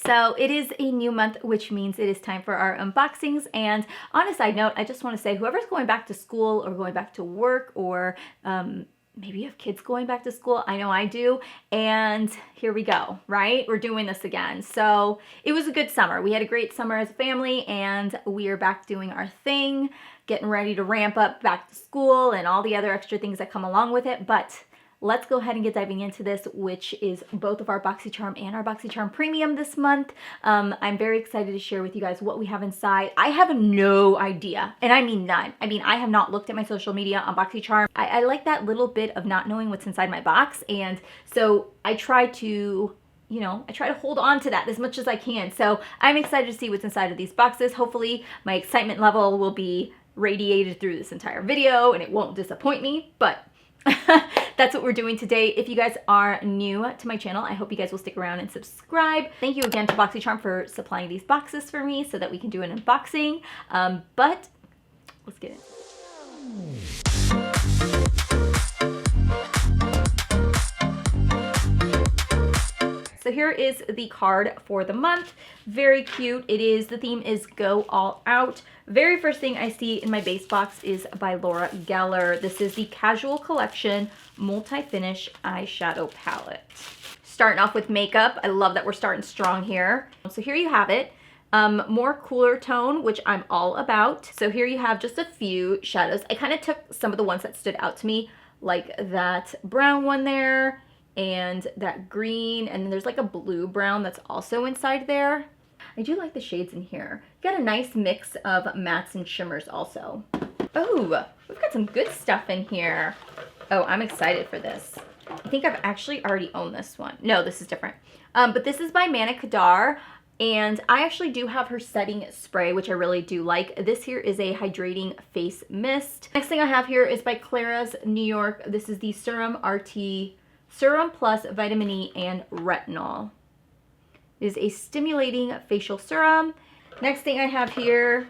So it is a new month, which means it is time for our unboxings. And on a side note, I just want to say whoever's going back to school or going back to work, or maybe you have kids going back to school, I know I do, and here we go, right? We're doing this again. So it was a good summer. We had a great summer as a family, and we are back doing our thing, getting ready to ramp up back to school and all the other extra things that come along with it. But let's go ahead and get diving into this, which is both of our Boxycharm and our Boxycharm Premium this month. I'm very excited to share with you guys what we have inside. I have no idea, and I mean none. I mean, I have not looked at my social media on Boxycharm. I like that little bit of not knowing what's inside my box, and so I try to hold on to that as much as I can. So I'm excited to see what's inside of these boxes. Hopefully my excitement level will be radiated through this entire video and it won't disappoint me, but that's what we're doing today. If you guys are new to my channel, I hope you guys will stick around and subscribe. Thank you again to Boxycharm for supplying these boxes for me so that we can do an unboxing. But let's get it. So here is the card for the month. Very cute. The theme is Go All Out. Very first thing I see in my base box is by Laura Geller. This is the Casual Collection Multi-Finish Eyeshadow Palette. Starting off with makeup. I love that we're starting strong here. So here you have it. More cooler tone, which I'm all about. So here you have just a few shadows. I kind of took some of the ones that stood out to me, like that brown one there, and that green, and then there's like a blue brown that's also inside there. I do like the shades in here. Got a nice mix of mattes and shimmers also. Oh, we've got some good stuff in here. Oh, I'm excited for this. I think I've actually already owned this one. No, this is different. But this is by Manna Kadar, and I actually do have her setting spray, which I really do like. This here is a hydrating face mist. Next thing I have here is by Clara's New York. This is the Serum RT Serum Plus Vitamin E and Retinol. It is a stimulating facial serum. Next thing I have here,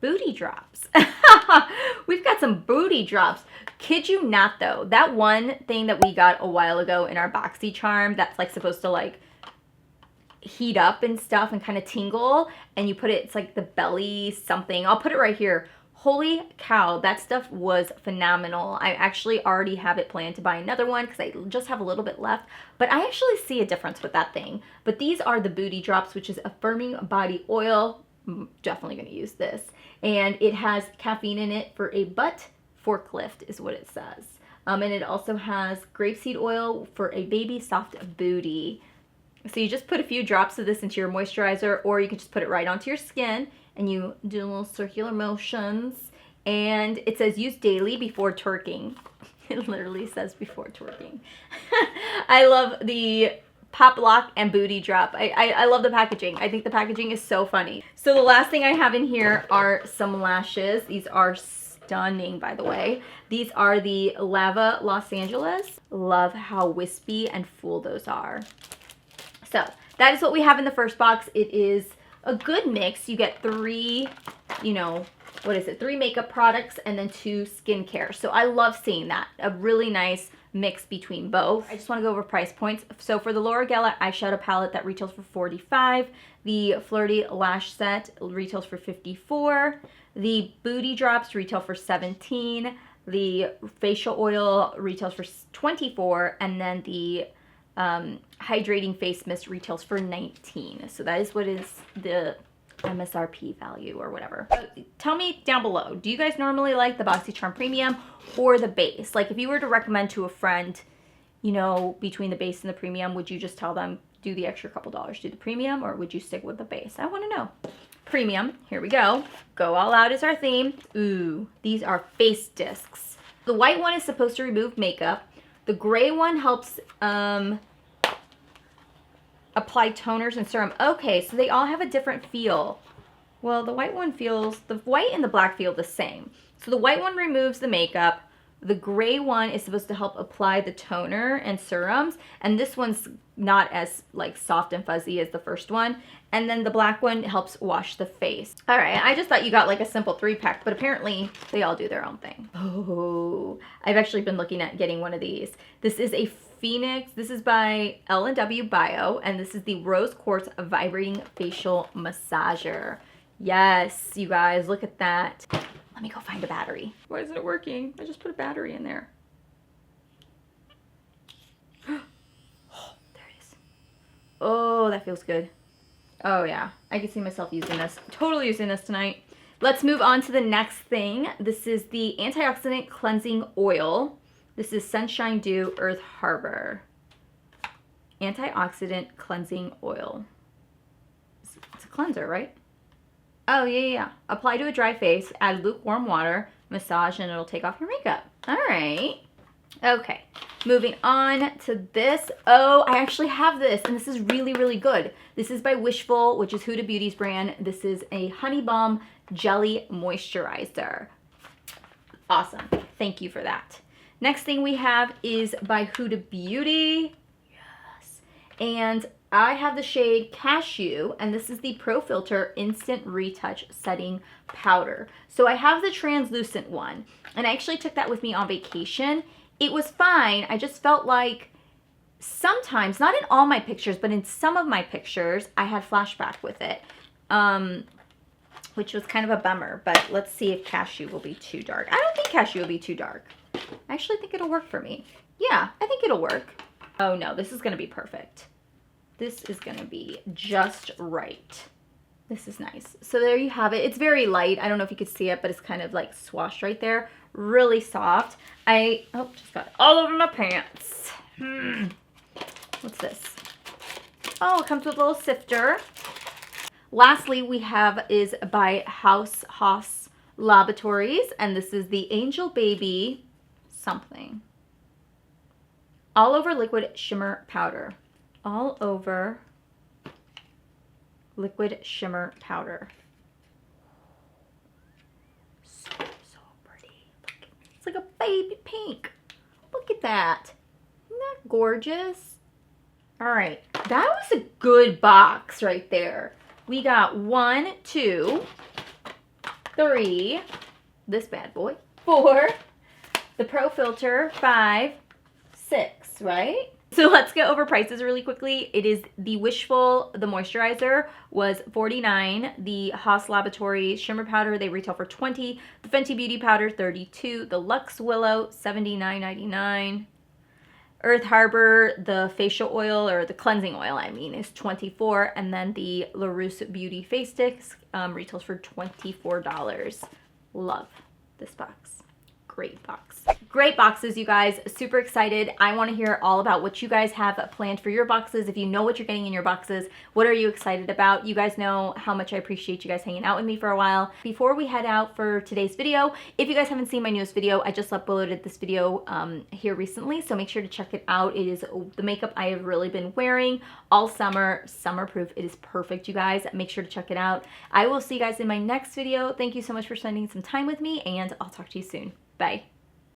booty drops. We've got some booty drops. Kid you not though, that one thing that we got a while ago in our Boxycharm that's like supposed to like heat up and stuff and kind of tingle, and you put it, it's like the belly something. I'll put it right here. Holy cow, that stuff was phenomenal. I actually already have it planned to buy another one because I just have a little bit left, but I actually see a difference with that thing. But these are the booty drops, which is a firming body oil. I'm definitely going to use this. And it has caffeine in it for a butt forklift is what it says. And it also has grapeseed oil for a baby soft booty. So you just put a few drops of this into your moisturizer, or you can just put it right onto your skin and you do little circular motions, and it says use daily before twerking. It literally says before twerking. I love the pop lock and booty drop. I love the packaging. I think the packaging is so funny. So the last thing I have in here are some lashes. These are stunning, by the way. These are the Lava Los Angeles. Love how wispy and full those are. So that is what we have in the first box. It is a good mix. You get three, three makeup products and then 2 skincare. So I love seeing that. A really nice mix between both. I just want to go over price points. So for the Laura Geller eyeshadow palette, that retails for $45. The Flirty Lash Set retails for $54. The Booty Drops retail for $17. The facial oil retails for $24. And then the hydrating face mist retails for $19. So that is what is the MSRP value or whatever. Tell me down below, do you guys normally like the Boxycharm Premium or the base? Like if you were to recommend to a friend, between the base and the premium, would you just tell them do the extra couple dollars, do the premium, or would you stick with the base? I want to know. Premium, here we go. Go all out is our theme. Ooh, these are face discs. The white one is supposed to remove makeup. The gray one helps apply toners and serum. Okay, so they all have a different feel. Well, the white and the black feel the same. So the white one removes the makeup. The gray one is supposed to help apply the toner and serums, and this one's not as like soft and fuzzy as the first one. And then the black one helps wash the face. All right, I just thought you got like a simple 3-pack, but apparently they all do their own thing. Oh, I've actually been looking at getting one of these. This is a Phoenix. This is by L&W Bio, and this is the Rose Quartz Vibrating Facial Massager. Yes, you guys, look at that. Let me go find a battery. Why isn't it working? I just put a battery in there. Oh, there it is. Oh, that feels good. Oh yeah, I can see myself using this. Totally using this tonight. Let's move on to the next thing. This is the Antioxidant Cleansing Oil. This is Sunshine Dew Earth Harbor. Antioxidant Cleansing Oil. It's a cleanser, right? Oh, yeah. Apply to a dry face, add lukewarm water, massage, and it'll take off your makeup. All right. Okay, moving on to this. Oh, I actually have this, and this is really, really good. This is by Wishful, which is Huda Beauty's brand. This is a Honey Balm Jelly Moisturizer. Awesome. Thank you for that. Next thing we have is by Huda Beauty. Yes. And I have the shade Cashew, and this is the Pro Filter Instant Retouch Setting Powder. So I have the translucent one, and I actually took that with me on vacation. It was fine. I just felt like sometimes, not in all my pictures, but in some of my pictures, I had flashback with it, which was kind of a bummer. But let's see if Cashew will be too dark. I don't think Cashew will be too dark. I actually think it'll work for me. Yeah, I think it'll work. Oh no, this is going to be perfect. This is going to be just right. This is nice. So there you have it. It's very light. I don't know if you could see it, but it's kind of like swashed right there. Really soft. Just got it all over my pants. What's this? Oh, it comes with a little sifter. Lastly, we have is by Haus Laboratories, and this is the Angel Baby something. All Over Liquid Shimmer Powder. All Over Liquid Shimmer Powder. So pretty. Look, it's like a baby pink. Look at that. Isn't that gorgeous? All right, that was a good box right there. We got 1, 2, 3, this bad boy, 4, the Pro Filter, 5, 6, right? So let's go over prices really quickly. It is the Wishful, the moisturizer was $49. The Haus Laboratories Shimmer Powder, they retail for $20. The Fenty Beauty Powder, $32. The Luxe Willow, $79.99. Earth Harbor, the facial oil, or the cleansing oil, I mean, is $24. And then the La Rousse Beauty Face Sticks retails for $24. Love this box. Great box. Great boxes, you guys. Super excited. I want to hear all about what you guys have planned for your boxes. If you know what you're getting in your boxes, what are you excited about? You guys know how much I appreciate you guys hanging out with me for a while. Before we head out for today's video, if you guys haven't seen my newest video, I just uploaded this video here recently, so make sure to check it out. It is the makeup I have really been wearing all summer. Summer proof. It is perfect, you guys. Make sure to check it out. I will see you guys in my next video. Thank you so much for spending some time with me, and I'll talk to you soon. Bye.